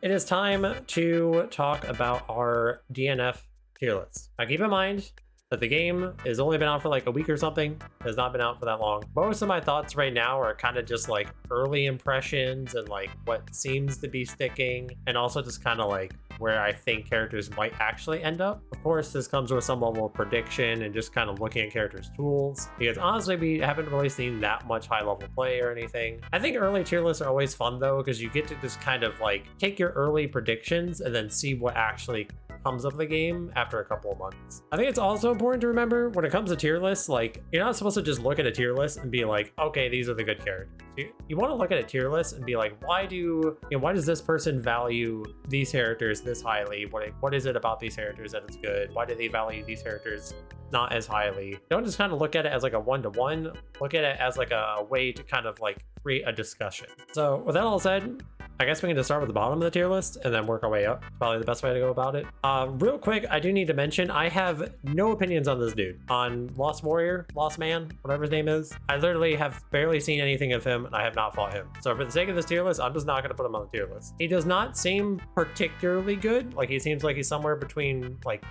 It is time to talk about our DNF tier list. Now keep in mind that the game has only been out for like a week or something. It has not been out for that long. Most of my thoughts right now are kind of just like early impressions and like what seems to be sticking, and also just kind of like where I think characters might actually end up. Of course, this comes with some level of prediction and just kind of looking at characters' tools, because honestly, we haven't really seen that much high-level play or anything. I think early tier lists are always fun though, because you get to just kind of like take your early predictions and then see what actually comes of the game after a couple of months. I think it's also important to remember when it comes to tier lists, like you're not supposed to just look at a tier list and be like, okay, these are the good characters. You want to look at a tier list and be like, why does this person value these characters this highly? What is it about these characters that is good? Why do they value these characters not as highly? Don't just kind of look at it as like a one-to-one. Look at it as like a way to kind of like create a discussion. So with that all said, I guess we can just start with the bottom of the tier list and then work our way up. It's probably the best way to go about it. Real quick, I do need to mention, I have no opinions on this dude. On Lost Warrior, Lost Man, whatever his name is. I literally have barely seen anything of him and I have not fought him. So for the sake of this tier list, I'm just not going to put him on the tier list. He does not seem particularly good. Like he seems like he's somewhere between like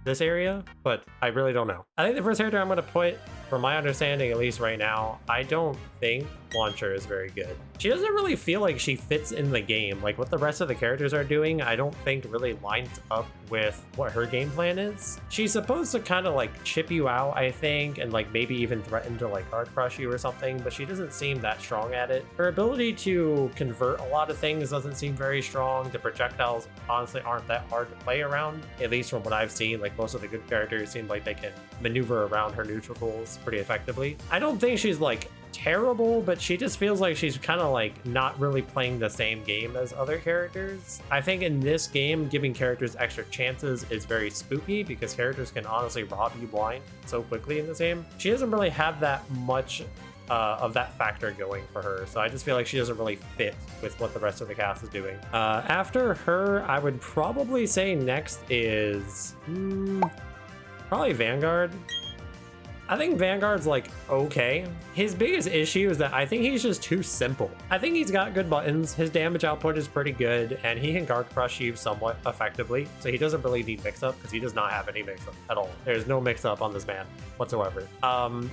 this area, but I really don't know. I think the first character I'm going to put, from my understanding, at least right now, I don't think Launcher is very good. She doesn't really feel like she fits in the game. Like what the rest of the characters are doing, I don't think really lines up with what her game plan is. She's supposed to kind of like chip you out, I think, and like maybe even threaten to like hard crush you or something, but she doesn't seem that strong at it. Her ability to convert a lot of things doesn't seem very strong. The projectiles honestly aren't that hard to play around, at least from what I've seen. Like most of the good characters seem like they can maneuver around her neutral tools pretty effectively. I don't think she's like terrible, but she just feels like she's kind of like not really playing the same game as other characters. I think in this game, giving characters extra chances is very spooky because characters can honestly rob you blind so quickly in this game. She doesn't really have that much of that factor going for her, so I just feel like she doesn't really fit with what the rest of the cast is doing. After her, I would probably say next is probably Vanguard. I think Vanguard's like okay. His biggest issue is that I think he's just too simple. I think he's got good buttons, his damage output is pretty good, and he can guard crush you somewhat effectively, so he doesn't really need mix-up because he does not have any mix-up at all. There's no mix-up on this man whatsoever.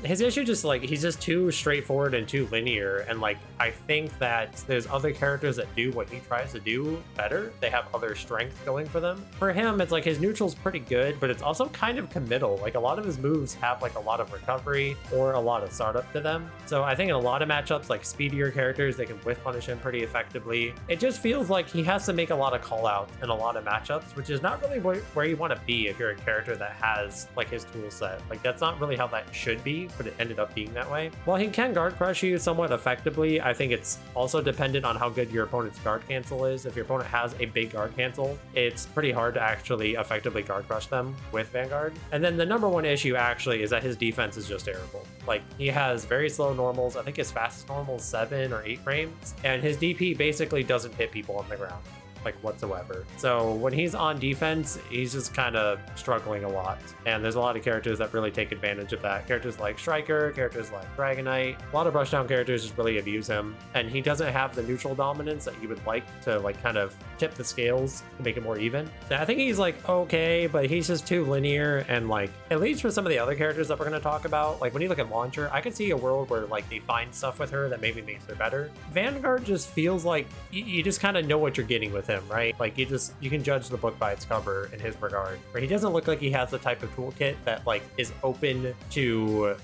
His issue just like he's just too straightforward and too linear, and like I think that there's other characters that do what he tries to do better. They have other strength going for them. For him, it's like his neutral's pretty good, but it's also kind of committal. Like a lot of his moves have like a lot of recovery or a lot of startup to them. So I think in a lot of matchups, like speedier characters, they can whiff punish him pretty effectively. It just feels like he has to make a lot of call outs in a lot of matchups, which is not really where you want to be if you're a character that has like his tool set. Like that's not really how that should be, but it ended up being that way. While he can guard crush you somewhat effectively, I think it's also dependent on how good your opponent's guard cancel is. If your opponent has a big guard cancel, it's pretty hard to actually effectively guard crush them with Vanguard. And then the number one issue actually is that his defense is just terrible. Like he has very slow normals. I think his fastest normal is 7 or 8 frames, and his DP basically doesn't hit people on the ground like whatsoever. So when he's on defense, he's just kind of struggling a lot, and there's a lot of characters that really take advantage of that. Characters like Striker, characters like Dragonite, a lot of rushdown characters just really abuse him, and he doesn't have the neutral dominance that you would like to like kind of tip the scales to make it more even. So I think he's like okay, but he's just too linear, and like at least for some of the other characters that we're going to talk about, like when you look at Launcher, I could see a world where like they find stuff with her that maybe makes her better. Vanguard just feels like you just kind of know what you're getting with him, right? Like you can judge the book by its cover in his regard, where he doesn't look like he has the type of toolkit that like is open to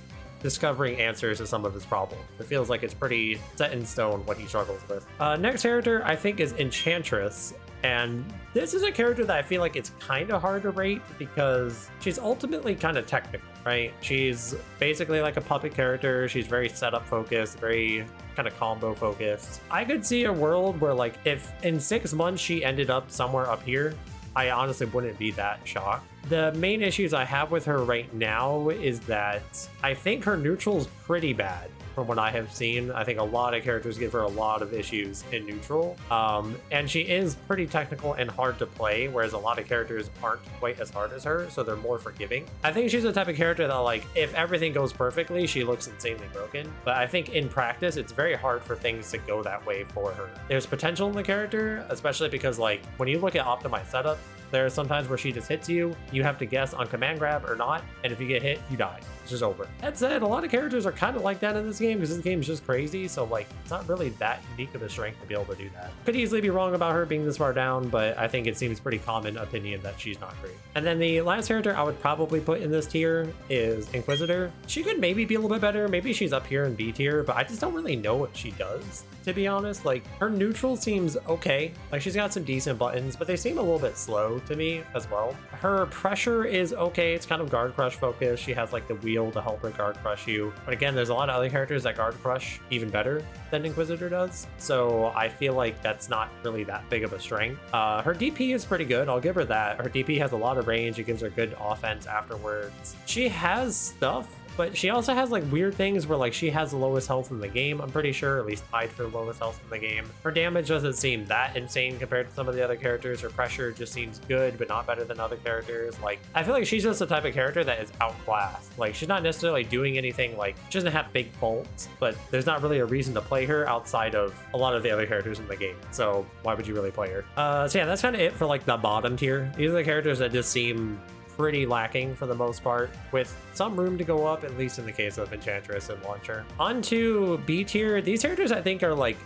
discovering answers to some of his problems. It feels like it's pretty set in stone what he struggles with. Next character I think is Enchantress, and this is a character that I feel like it's kind of hard to rate because she's ultimately kind of technical, right? She's basically like a puppet character. She's very setup focused, very kind of combo focused. I could see a world where like if in 6 months she ended up somewhere up here, I honestly wouldn't be that shocked. The main issues I have with her right now is that I think her neutral's pretty bad. from what I have seen. I think a lot of characters give her a lot of issues in neutral. And she is pretty technical and hard to play, whereas a lot of characters aren't quite as hard as her, so they're more forgiving. I think she's the type of character that, like, if everything goes perfectly, she looks insanely broken. But I think in practice, it's very hard for things to go that way for her. There's potential in the character, especially because, like, when you look at optimized setups, there are some times where she just hits you, you have to guess on command grab or not, and if you get hit, you die. It's just over. That said, a lot of characters are kind of like that in this game because this game is just crazy, so like it's not really that unique of a strength to be able to do that. Could easily be wrong about her being this far down, but I think it seems pretty common opinion that she's not great. And then the last character I would probably put in this tier is Inquisitor. She could maybe be a little bit better, maybe she's up here in B tier, but I just don't really know what she does, to be honest. Like, her neutral seems okay, like she's got some decent buttons, but they seem a little bit slow to me as well. Her pressure is okay, it's kind of guard crush focused. She has like the wheel to help her guard crush you, but again, there's a lot of other characters that guard crush even better than Inquisitor does, so I feel like that's not really that big of a strength. Her DP is pretty good, I'll give her that. Her DP has a lot of range, it gives her good offense afterwards. She has stuff, but she also has like weird things where like she has the lowest health in the game, I'm pretty sure, at least tied for the lowest health in the game. Her damage doesn't seem that insane compared to some of the other characters. Her pressure just seems good, but not better than other characters. Like, I feel like she's just the type of character that is outclassed. Like, she's not necessarily doing anything, like, she doesn't have big faults, but there's not really a reason to play her outside of a lot of the other characters in the game. So why would you really play her? So yeah, that's kind of it for like the bottom tier. These are the characters that just seem pretty lacking for the most part, with some room to go up, at least in the case of Enchantress and Launcher. On to B tier. These characters I think are like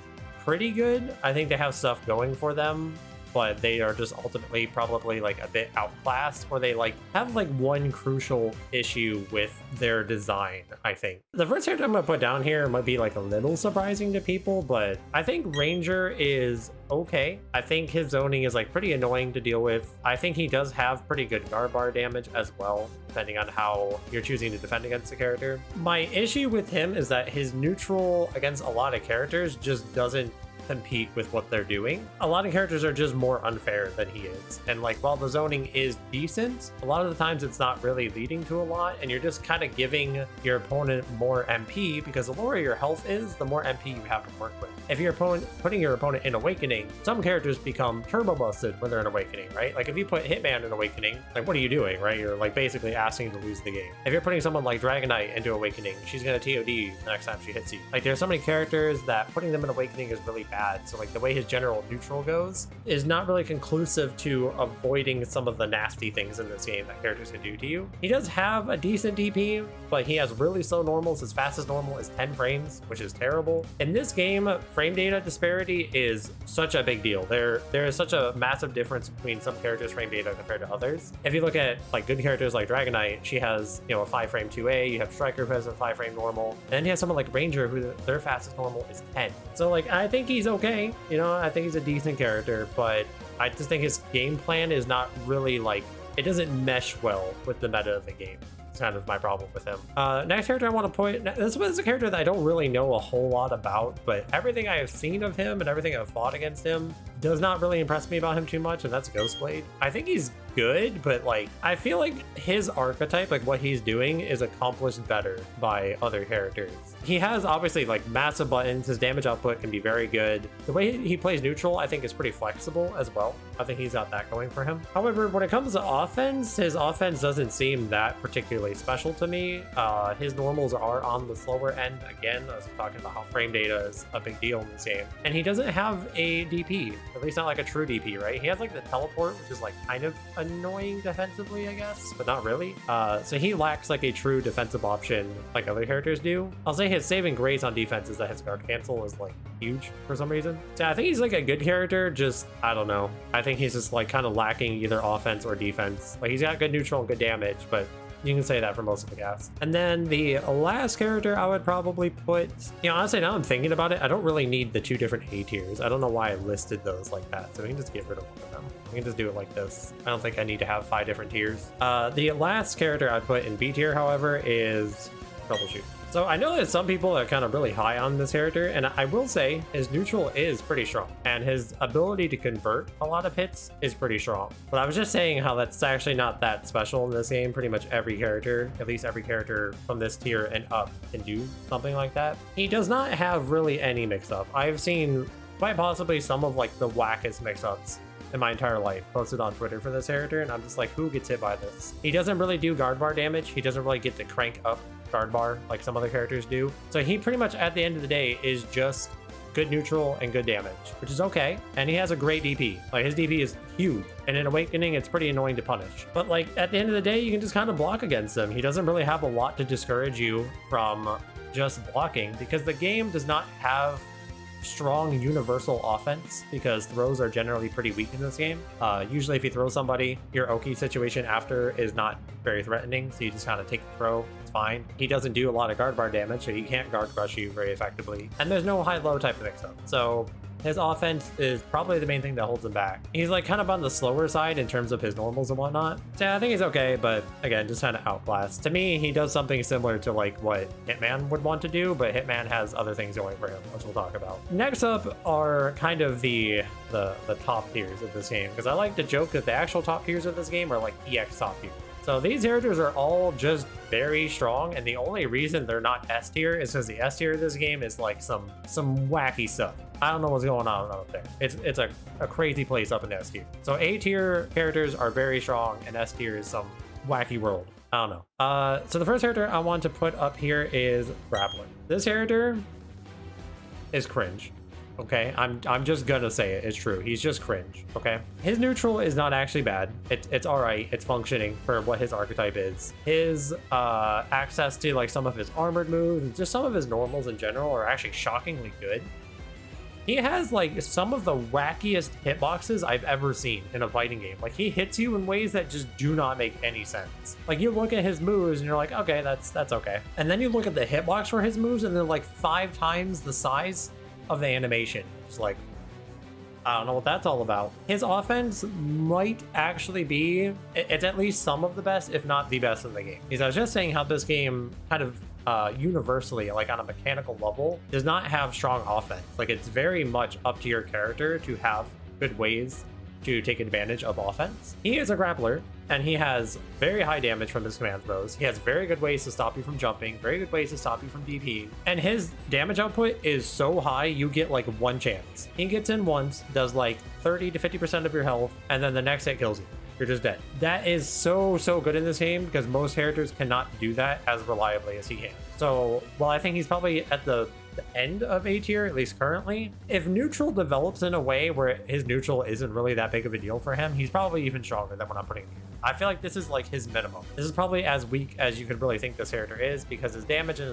pretty good. I think they have stuff going for them, but they are just ultimately probably like a bit outclassed, or they like have like one crucial issue with their design. I think the first character I'm gonna put down here might be like a little surprising to people, but I think Ranger is okay. I think his zoning is like pretty annoying to deal with. I think he does have pretty good guard bar damage as well, depending on how you're choosing to defend against the character. My issue with him is that his neutral against a lot of characters just doesn't compete with what they're doing. A lot of characters are just more unfair than he is, and like while the zoning is decent, a lot of the times it's not really leading to a lot, and you're just kind of giving your opponent more MP, because the lower your health is, the more MP you have to work with. If you're putting your opponent in Awakening, some characters become turbo busted when they're in Awakening, right? Like if you put Hitman in Awakening, like what are you doing, right? You're like basically asking to lose the game. If you're putting someone like Dragon Knight into Awakening, she's gonna TOD the next time she hits you. Like there's so many characters that putting them in Awakening is really bad. So like the way his general neutral goes is not really conclusive to avoiding some of the nasty things in this game that characters can do to you. He does have a decent DP, but he has really slow normals. His fastest normal is 10 frames, which is terrible. In this game, frame data disparity is such a big deal. There is such a massive difference between some characters' frame data compared to others. If you look at like good characters like Dragon Knight, she has, you know, a 5 frame 2A, you have Striker who has a 5 frame normal, and then you have someone like Ranger who their fastest normal is 10. So like I think he's okay. You know, I think he's a decent character, but I just think his game plan is not really like, it doesn't mesh well with the meta of the game. It's kind of my problem with him. Next character I want to point, this was a character that I don't really know a whole lot about, but everything I have seen of him and everything I've fought against him does not really impress me about him too much, and that's Ghostblade. I think he's good, but like I feel like his archetype, like what he's doing, is accomplished better by other characters. He has obviously like massive buttons, his damage output can be very good. The way he plays neutral I think is pretty flexible as well. I think he's got that going for him. However, when it comes to offense, his offense doesn't seem that particularly special to me. His normals are on the slower end again, as I'm talking about how frame data is a big deal in this game. And he doesn't have a DP, at least not like a true DP, right? He has like the teleport, which is like kind of annoying defensively, I guess, but not really. So he lacks like a true defensive option like other characters do. I'll say his saving grace on defense is that his guard cancel is like huge for some reason. So I think he's like a good character, just I don't know. I think he's just like kind of lacking either offense or defense. Like he's got good neutral and good damage, but you can say that for most of the cast. And then the last character I would probably put, you know, honestly, now I'm thinking about it, I don't really need the 2 different A tiers. I don't know why I listed those like that. So we can just get rid of one of them. We can just do it like this. I don't think I need to have 5 different tiers. The last character I'd put in B tier, however, is Troubleshoot. So I know that some people are kind of really high on this character, and I will say his neutral is pretty strong, and his ability to convert a lot of hits is pretty strong. But I was just saying how that's actually not that special in this game. Pretty much every character, at least every character from this tier and up, can do something like that. He does not have really any mix-up. I've seen quite possibly some of like the wackest mix-ups in my entire life posted on Twitter for this character, and I'm just like, who gets hit by this? He doesn't really do guard bar damage. He doesn't really get to crank up guard bar like some other characters do. So he pretty much at the end of the day is just good neutral and good damage, which is okay. And he has a great DP. Like his DP is huge, and in Awakening it's pretty annoying to punish. But like at the end of the day, you can just kind of block against him. He doesn't really have a lot to discourage you from just blocking, because the game does not have strong universal offense, because throws are generally pretty weak in this game. Usually if you throw somebody, your Oki situation after is not very threatening, so you just kind of take the throw, it's fine. He doesn't do a lot of guard bar damage, so he can't guard crush you very effectively, and there's no high-low type of mix-up. So his offense is probably the main thing that holds him back. He's like kind of on the slower side in terms of his normals and whatnot. So yeah, I think he's okay, but again, just kind of outclassed. To me, he does something similar to like what Hitman would want to do, but Hitman has other things going for him, which we'll talk about. Next up are kind of the top tiers of this game, because I like to joke that the actual top tiers of this game are like EX top tiers. So these characters are all just very strong, and the only reason they're not S tier is because the S tier of this game is like some wacky stuff. I don't know what's going on up there. It's a crazy place up in S tier. So A tier characters are very strong, and S tier is some wacky world. I don't know. So the first character I want to put up here is Grappler. This character is cringe. Okay, I'm just gonna say it. It's true. He's just cringe. Okay, his neutral is not actually bad. It's all right. It's functioning for what his archetype is. His access to like some of his armored moves and just some of his normals in general are actually shockingly good. He has like some of the wackiest hitboxes I've ever seen in a fighting game. Like he hits you in ways that just do not make any sense. Like you look at his moves and you're like, okay, that's okay. And then you look at the hitbox for his moves and they're like 5 times the size of the animation. It's like, I don't know what that's all about. His offense might actually be, it's at least some of the best, if not the best in the game. Because I was just saying how this game kind of universally, like on a mechanical level, does not have strong offense. Like it's very much up to your character to have good ways to take advantage of offense. He is a grappler, and he has very high damage from his command throws. He has very good ways to stop you from jumping, very good ways to stop you from DP, and his damage output is so high you get like 1 chance. He gets in once, does like 30 to 50% of your health, and then the next hit kills you. You're just dead. That is so good in this game, because most characters cannot do that as reliably as he can. So while I think he's probably at the end of A tier, at least currently, if neutral develops in a way where his neutral isn't really that big of a deal for him, he's probably even stronger than what I'm putting here. I feel like this is like his minimum. This is probably as weak as you could really think this character is, because his damage and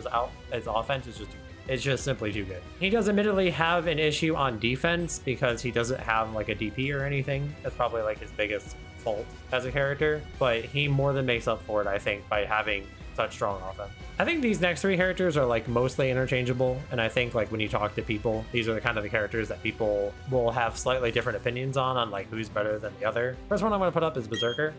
his offense is just too good. It's just simply too good. He does admittedly have an issue on defense because he doesn't have like a DP or anything. That's probably like his biggest fault as a character, but he more than makes up for it, I think, by having such strong offense. I think these next 3 characters are like mostly interchangeable, and I think like when you talk to people, these are the kind of the characters that people will have slightly different opinions on like who's better than the other. First one I'm going to put up is Berserker.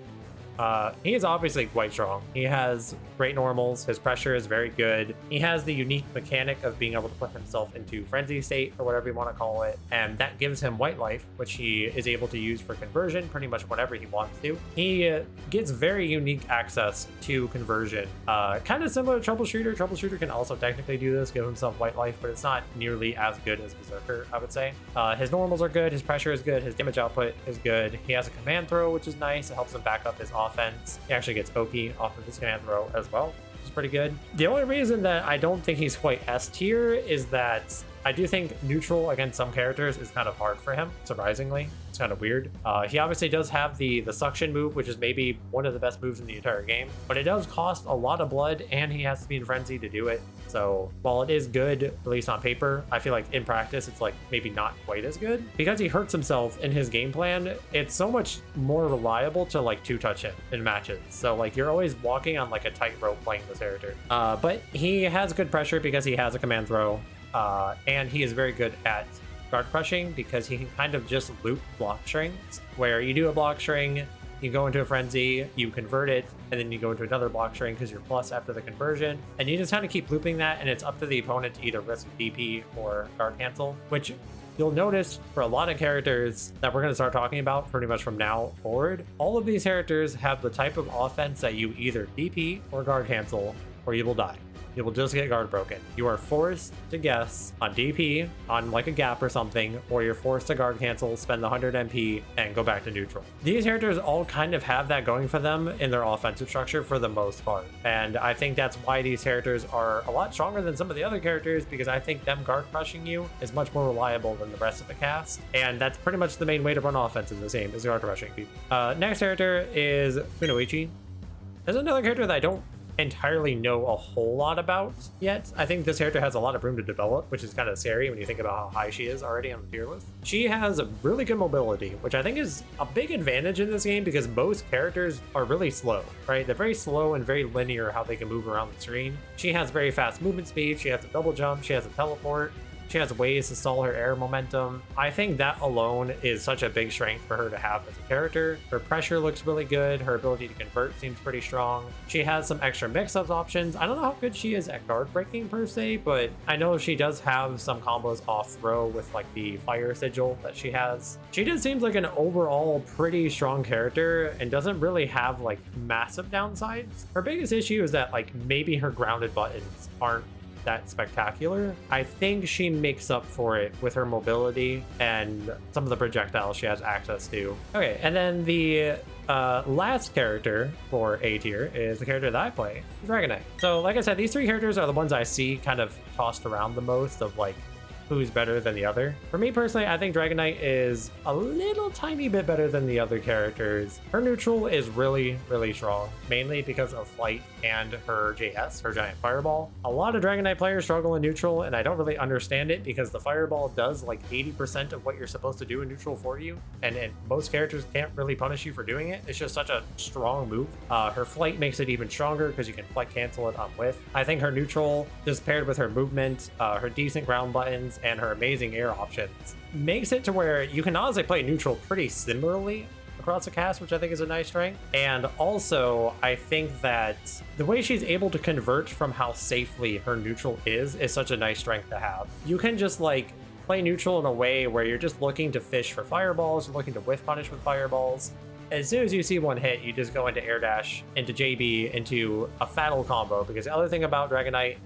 He is obviously quite strong. He has great normals. His pressure is very good. He has the unique mechanic of being able to put himself into frenzy state, or whatever you want to call it, and that gives him white life, which he is able to use for conversion pretty much whenever he wants to. He gets very unique access to conversion, kind of similar to Troubleshooter. Troubleshooter can also technically do this, give himself white life, but it's not nearly as good as Berserker, I would say. His normals are good. His pressure is good. His damage output is good. He has a command throw, which is nice. It helps him back up his offense. He actually gets OP off of his command throw as well, which is pretty good. The only reason that I don't think he's quite S tier is that I do think neutral against some characters is kind of hard for him, surprisingly. It's kind of weird. He obviously does have the suction move, which is maybe one of the best moves in the entire game, but it does cost a lot of blood, and he has to be in frenzy to do it. So while it is good, at least on paper, I feel like in practice it's like maybe not quite as good. Because he hurts himself in his game plan, it's so much more reliable to like 2-touch him in matches. So like you're always walking on like a tightrope playing this character. But he has good pressure because he has a command throw, and he is very good at guard crushing because he can kind of just loop block strings, where you do a block string, you go into a frenzy, you convert it, and then you go into another block string because you're plus after the conversion. And you just kind of keep looping that, and it's up to the opponent to either risk DP or guard cancel, which you'll notice for a lot of characters that we're going to start talking about pretty much from now forward. All of these characters have the type of offense that you either DP or guard cancel, or you will die. You will just get guard broken. You are forced to guess on DP, on like a gap or something, or you're forced to guard cancel, spend the 100 MP, and go back to neutral. These characters all kind of have that going for them in their offensive structure for the most part. And I think that's why these characters are a lot stronger than some of the other characters, because I think them guard crushing you is much more reliable than the rest of the cast. And that's pretty much the main way to run offense in this game, is guard crushing people. Next character is Kunoichi. There's another character that I don't entirely know a whole lot about yet. I think this character has a lot of room to develop, which is kind of scary when you think about how high she is already on the tier list. She has a really good mobility, which I think is a big advantage in this game because most characters are really slow, right? They're very slow and very linear how they can move around the screen. She has very fast movement speed, she has a double jump, she has a teleport, she has ways to stall her air momentum. I think that alone is such a big strength for her to have as a character. Her pressure looks really good. Her ability to convert seems pretty strong. She has some extra mix-ups options. I don't know how good she is at guard breaking per se, but I know she does have some combos off throw with like the fire sigil that she has. She just seems like an overall pretty strong character and doesn't really have like massive downsides. Her biggest issue is that like maybe her grounded buttons aren't that spectacular. I think she makes up for it with her mobility and some of the projectiles she has access to. Okay, and then the last character for A tier is the character that I play, Dragonite. So like I said, these three characters are the ones I see kind of tossed around the most of like who's better than the other. For me personally, I think Dragonite is a little tiny bit better than the other characters. Her neutral is really, really strong, mainly because of flight and her JS, her giant fireball. A lot of Dragonite players struggle in neutral, and I don't really understand it because the fireball does like 80% of what you're supposed to do in neutral for you, and most characters can't really punish you for doing it. It's just such a strong move. Her flight makes it even stronger because you can flight cancel it on whiff. I think her neutral, just paired with her movement, her decent ground buttons, and her amazing air options, makes it to where you can honestly play neutral pretty similarly across the cast, which I think is a nice strength. And also, I think that the way she's able to convert from how safely her neutral is such a nice strength to have. You can just like play neutral in a way where you're just looking to fish for fireballs, you're looking to whiff punish with fireballs. As soon as you see one hit, you just go into air dash, into JB, into a fatal combo, because the other thing about Dragonite,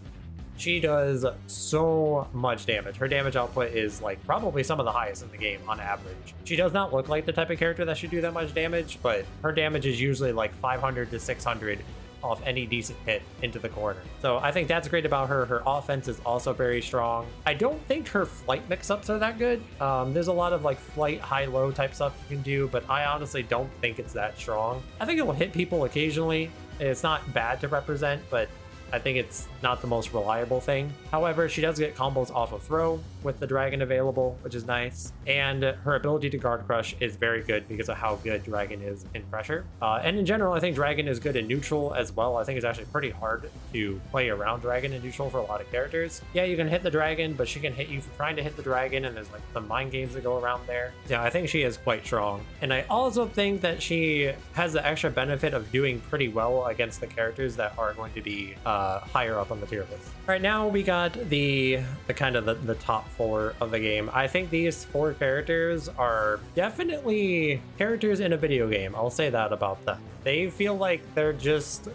she does so much damage. Her damage output is like probably some of the highest in the game on average. She does not look like the type of character that should do that much damage, but her damage is usually like 500 to 600 off any decent hit into the corner. So I think that's great about her. Her offense is also very strong. I don't think her flight mix-ups are that good. There's a lot of like flight high-low type stuff you can do, but I honestly don't think it's that strong. I think it will hit people occasionally. It's not bad to represent, but I think it's not the most reliable thing. However, she does get combos off of throw with the dragon available, which is nice. And her ability to guard crush is very good because of how good dragon is in pressure. And in general, I think dragon is good in neutral as well. I think it's actually pretty hard to play around dragon in neutral for a lot of characters. Yeah, you can hit the dragon, but she can hit you for trying to hit the dragon, and there's like some mind games that go around there. Yeah, I think she is quite strong. And I also think that she has the extra benefit of doing pretty well against the characters that are going to be higher up on the tier list. All right, now we got the kind of the top four of the game. I think these four characters are definitely characters in a video game. I'll say that about them. They feel like they're just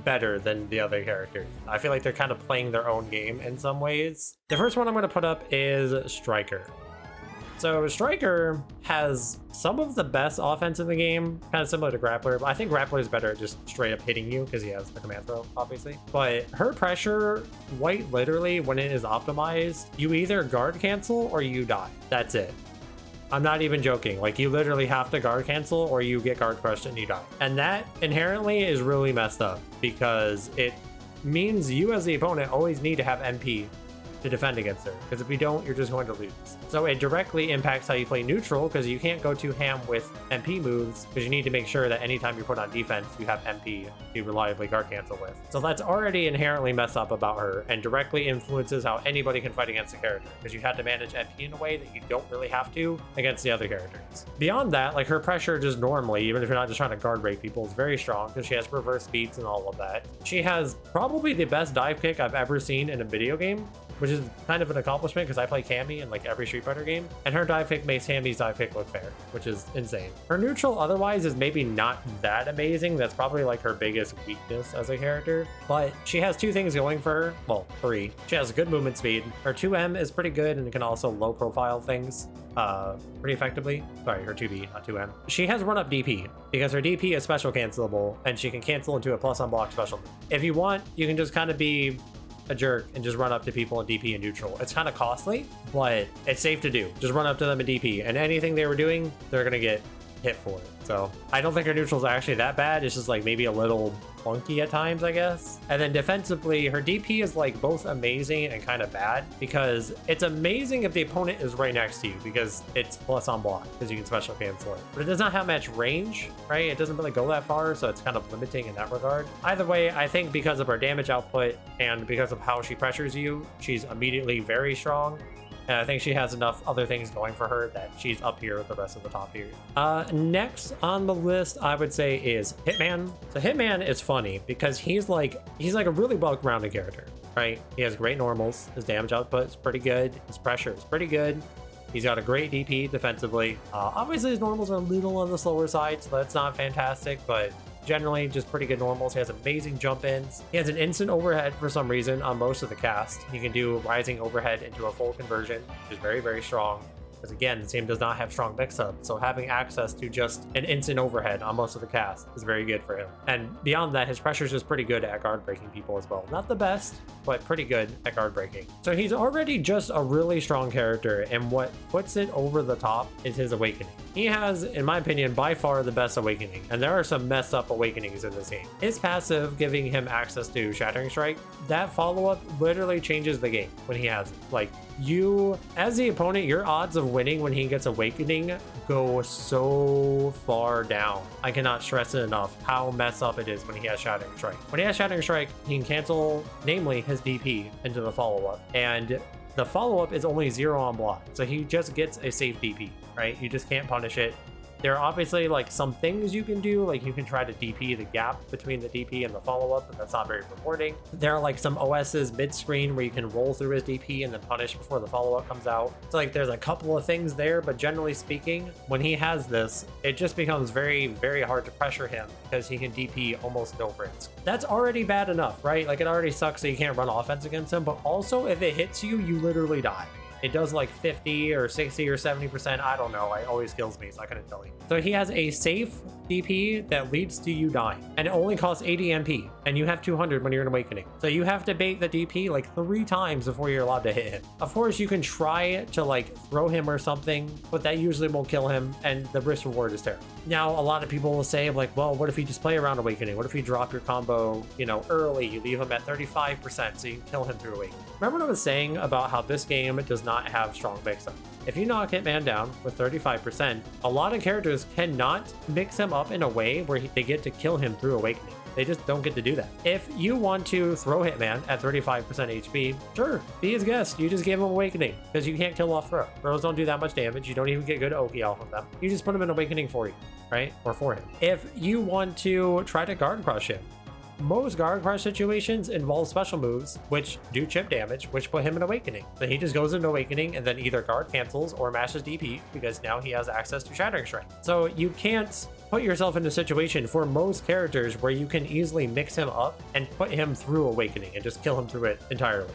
better than the other characters. I feel like they're kind of playing their own game in some ways. The first one I'm going to put up is Striker. So Striker has some of the best offense in the game, kind of similar to Grappler, but I think Grappler is better at just straight up hitting you because he has the command throw, obviously. But her pressure, quite literally, when it is optimized, you either guard cancel or you die. That's it. I'm not even joking. Like, you literally have to guard cancel or you get guard crushed and you die. And that inherently is really messed up because it means you as the opponent always need to have MP to defend against her, because if you don't, you're just going to lose. So it directly impacts how you play neutral, because you can't go too ham with MP moves, because you need to make sure that anytime you put on defense, you have MP to reliably guard cancel with. So that's already inherently messed up about her, and directly influences how anybody can fight against the character, because you have to manage MP in a way that you don't really have to against the other characters. Beyond that, like, her pressure just normally, even if you're not just trying to guard break people, is very strong, because she has reverse speeds and all of that. She has probably the best dive kick I've ever seen in a video game, which is kind of an accomplishment because I play Cammy in like every Street Fighter game, and her dive kick makes Tammy's dive kick look fair, which is insane. Her neutral otherwise is maybe not that amazing. That's probably like her biggest weakness as a character, but she has two things going for her. Well, three. She has good movement speed. Her 2M is pretty good and can also low profile things pretty effectively. Sorry, her 2B, not 2M. She has run up DP because her DP is special cancelable, and she can cancel into a plus on block special move. If you want, you can just kind of be a jerk and just run up to people in DP and neutral. It's kind of costly, but it's safe to do. Just run up to them in DP, and anything they were doing, they're gonna get hit for it. So I don't think her neutrals are actually that bad. It's just like maybe a little clunky at times, I guess. And then defensively, her DP is like both amazing and kind of bad, because it's amazing if the opponent is right next to you because it's plus on block, because you can special cancel it. But it does not have much range, right? It doesn't really go that far, so it's kind of limiting in that regard. Either way, I think because of her damage output and because of how she pressures you, she's immediately very strong. And I think she has enough other things going for her that she's up here with the rest of the top here. Next on the list, I would say, is Hitman. So Hitman is funny because he's like a really well-rounded character, right? He has great normals. His damage output is pretty good. His pressure is pretty good. He's got a great DP defensively. Obviously, his normals are a little on the slower side, so that's not fantastic, but generally just pretty good normals. He has amazing jump ins. He has an instant overhead for some reason on most of the cast. He can do rising overhead into a full conversion, which is very, very strong. Because again, the team does not have strong mix-up, so having access to just an instant overhead on most of the cast is very good for him. And beyond that, his pressure is just pretty good at guard breaking people as well. Not the best, but pretty good at guard breaking. So he's already just a really strong character, and what puts it over the top is his awakening. He has, in my opinion, by far the best awakening, and there are some messed up awakenings in this game. His passive giving him access to Shattering Strike, that follow-up literally changes the game when he has it. Like, you, as the opponent, your odds of winning when he gets awakening go so far down. I cannot stress it enough how messed up it is when he has Shattering Strike. When he has Shattering Strike, he can cancel, namely, his DP into the follow-up, and the follow-up is only 0 on block, so he just gets a safe DP, right? You just can't punish it. There are obviously like some things you can do, like you can try to DP the gap between the DP and the follow-up, but that's not very rewarding. There are like some OSs mid-screen where you can roll through his DP and then punish before the follow-up comes out. So like there's a couple of things there, but generally speaking, when he has this, it just becomes very, very hard to pressure him because he can DP almost no risk. That's already bad enough, right? Like it already sucks that you can't run offense against him, but also if it hits you, you literally die. It does like 50 or 60 or 70%. I don't know. It always kills me, so I couldn't tell you. So he has a safe DP that leads to you dying, and it only costs 80 MP, and you have 200 when you're in Awakening. So you have to bait the DP like 3 times before you're allowed to hit him. Of course, you can try to like throw him or something, but that usually won't kill him, and the risk reward is terrible. Now, a lot of people will say like, well, what if you just play around Awakening? What if you drop your combo, you know, early? You leave him at 35% so you can kill him through Awakening. Remember what I was saying about how this game does not have strong mix-up? If you knock Hitman down with 35%, a lot of characters cannot mix him up in a way where they get to kill him through Awakening. They just don't get to do that. If you want to throw Hitman at 35% HP, sure, be his guest. You just give him Awakening because you can't kill off throw. Throws don't do that much damage. You don't even get good Oki off of them. You just put him in Awakening for you, right? Or for him. If you want to try to guard crush him, most guard crush situations involve special moves which do chip damage, which put him in Awakening. So he just goes into Awakening and then either guard cancels or mashes DP because now he has access to Shattering Strike. So you can't put yourself in a situation for most characters where you can easily mix him up and put him through Awakening and just kill him through it entirely.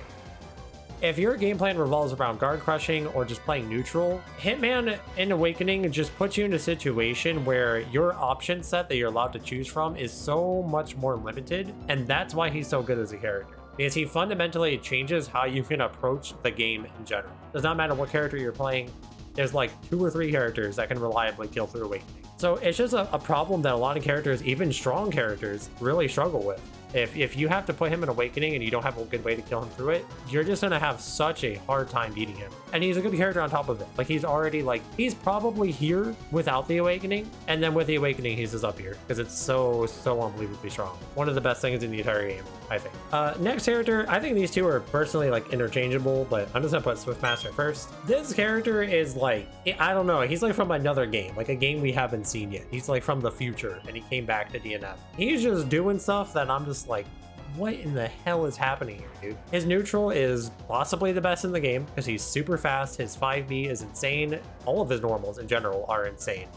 If your game plan revolves around guard crushing or just playing neutral, Hitman in Awakening just puts you in a situation where your option set that you're allowed to choose from is so much more limited, and that's why he's so good as a character. Because he fundamentally changes how you can approach the game in general. Does not matter what character you're playing, there's like 2 or 3 characters that can reliably kill through Awakening. So it's just a problem that a lot of characters, even strong characters, really struggle with. If you have to put him in Awakening and you don't have a good way to kill him through it, you're just gonna have such a hard time beating him. And he's a good character on top of it. Like, he's already like, he's probably here without the Awakening, and then with the Awakening he's just up here because it's so unbelievably strong. One of the best things in the entire game, I think. Next character, I think these two are personally like interchangeable, but I'm just gonna put Swiftmaster first. This character is like, I don't know, he's like from another game, like a game we haven't seen yet. He's like from the future and he came back to DNF. He's just doing stuff that I'm just like, what in the hell is happening here, dude? His neutral is possibly the best in the game because he's super fast. His 5B is insane. All of his normals in general are insane.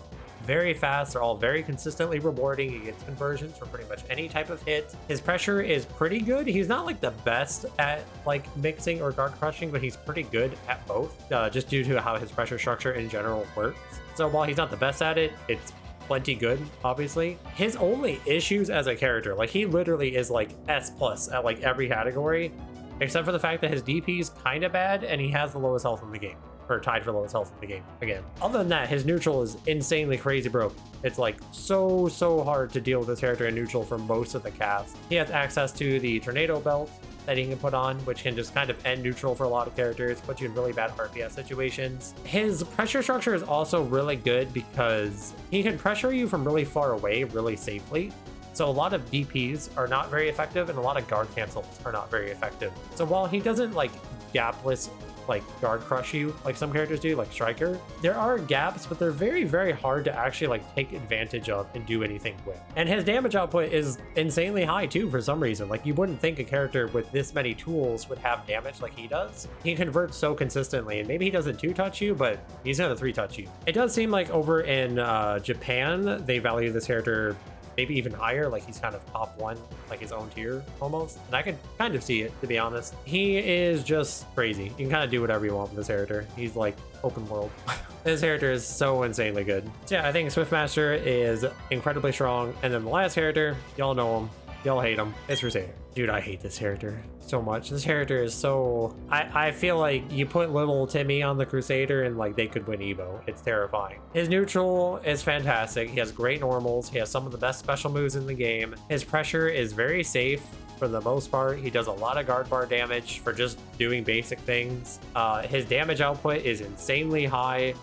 Very fast, they're all very consistently rewarding. He gets conversions for pretty much any type of hit. His pressure is pretty good. He's not like the best at like mixing or guard crushing, but he's pretty good at both, just due to how his pressure structure in general works. So while he's not the best at it, it's plenty good, obviously. His only issues as a character, like he literally is like S+ at like every category, except for the fact that his DP is kind of bad and he has the lowest health in the game. Or tied for lowest health in the game again. Other than that, his neutral is insanely crazy broken. It's like so hard to deal with this character in neutral for most of the cast. He has access to the tornado belt that he can put on, which can just kind of end neutral for a lot of characters, put you in really bad RPS situations. His pressure structure is also really good because he can pressure you from really far away really safely. So a lot of DPs are not very effective and a lot of guard cancels are not very effective. So while he doesn't like gapless like guard crush you like some characters do, like Striker, there are gaps, but they're very hard to actually like take advantage of and do anything with. And his damage output is insanely high too for some reason. Like, you wouldn't think a character with this many tools would have damage like he does. He converts so consistently, and maybe he doesn't 2-touch you, but he's gonna 3-touch you. It does seem like over in Japan they value this character maybe even higher, like he's kind of top 1, like his own tier almost. And I could kind of see it, to be honest. He is just crazy. You can kind of do whatever you want with this character. He's like open world. This character is so insanely good. So yeah, I think Swiftmaster is incredibly strong. And then the last character, y'all know him, y'all hate him, it's Crusader. Dude, I hate this character so much. This character is so... I feel like you put little Timmy on the Crusader and like they could win Evo. It's terrifying. His neutral is fantastic. He has great normals. He has some of the best special moves in the game. His pressure is very safe for the most part. He does a lot of guard bar damage for just doing basic things. His damage output is insanely high.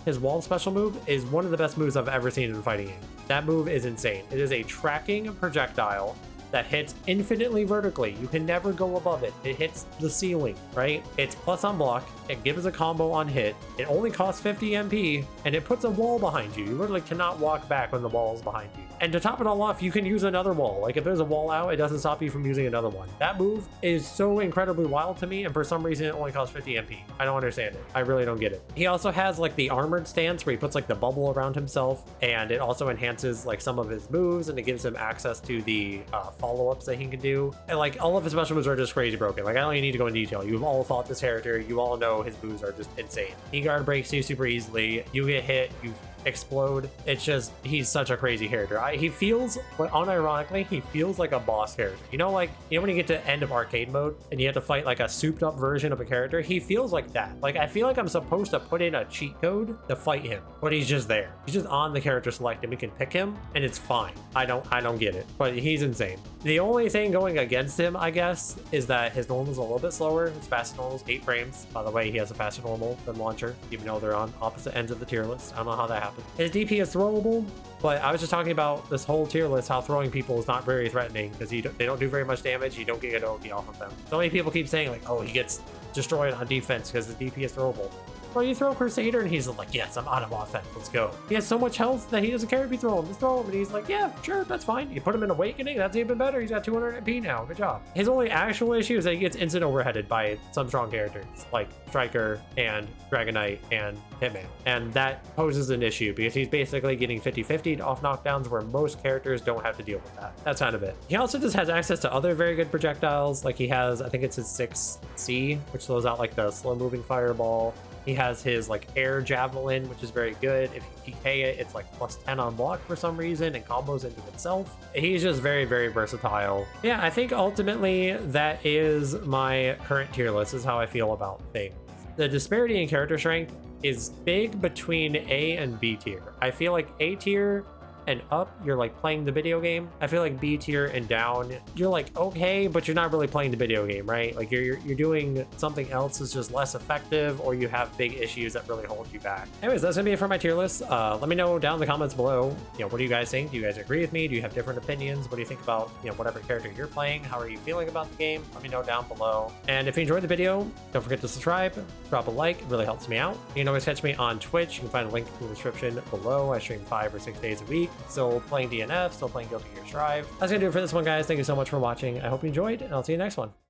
His wall special move is one of the best moves I've ever seen in a fighting game. That move is insane. It is a tracking projectile that hits infinitely vertically. You can never go above it. It hits the ceiling, right? It's plus on block. It gives a combo on hit. It only costs 50 MP, and it puts a wall behind you. You literally cannot walk back when the wall is behind you. And to top it all off, you can use another wall. Like, if there's a wall out, it doesn't stop you from using another one. That move is so incredibly wild to me, and for some reason, it only costs 50 MP. I don't understand it. I really don't get it. He also has, like, the armored stance where he puts, like, the bubble around himself, and it also enhances, like, some of his moves, and it gives him access to the follow-ups that he can do. And, like, all of his special moves are just crazy broken. Like, I don't even need to go in detail. You've all fought this character. You all know his moves are just insane. He guard breaks you super easily. You get hit, you explode. It's just, he's such a crazy character. He feels, but unironically, he feels like a boss character. You know when you get to end of arcade mode and you have to fight like a souped up version of a character, he feels like that. Like, I feel like I'm supposed to put in a cheat code to fight him, but he's just there. He's just on the character select and we can pick him and it's fine. I don't get it, but he's insane. The only thing going against him, I guess, is that his normal is a little bit slower. His fast normal is 8 frames. By the way, he has a faster normal than Launcher, even though they're on opposite ends of the tier list. I don't know how that happened. His DP is throwable, but I was just talking about this whole tier list, how throwing people is not very threatening because they don't do very much damage. You don't get an OP off of them. So many people keep saying like, oh, he gets destroyed on defense because the DP is throwable. Or you throw Crusader and he's like, yes, I'm out of offense, let's go. He has so much health that he doesn't care if you throw him. Just throw him. And he's like, yeah, sure, that's fine. You put him in Awakening, that's even better. He's got 200 MP now, good job. His only actual issue is that he gets instant overheaded by some strong characters like Striker and Dragon Knight and Hitman. And that poses an issue because he's basically getting 50-50 off knockdowns where most characters don't have to deal with that. That's kind of it. He also just has access to other very good projectiles. Like he has, I think it's his 6C, which slows out like the slow moving fireball. He has his like air javelin, which is very good. If you PK it, it's like plus 10 on block for some reason and combos into itself. He's just very versatile. Yeah, I think ultimately that is my current tier list. This is how I feel about things. The disparity in character strength is big between A and B tier. I feel like A tier and up, you're like playing the video game. I feel like B tier and down, you're like okay, but you're not really playing the video game, right? Like you're doing something else that's just less effective, or you have big issues that really hold you back. Anyways, that's gonna be it for my tier list. Let me know down in the comments below, what do you guys think? Do you guys agree with me? Do you have different opinions? What do you think about, whatever character you're playing? How are you feeling about the game? Let me know down below. And if you enjoyed the video, don't forget to subscribe, drop a like, it really helps me out. You can always catch me on Twitch. You can find a link in the description below. I stream 5 or 6 days a week. Still playing DNF, still playing Guilty Gear Strive. That's gonna do it for this one, guys. Thank you so much for watching. I hope you enjoyed, and I'll see you next one.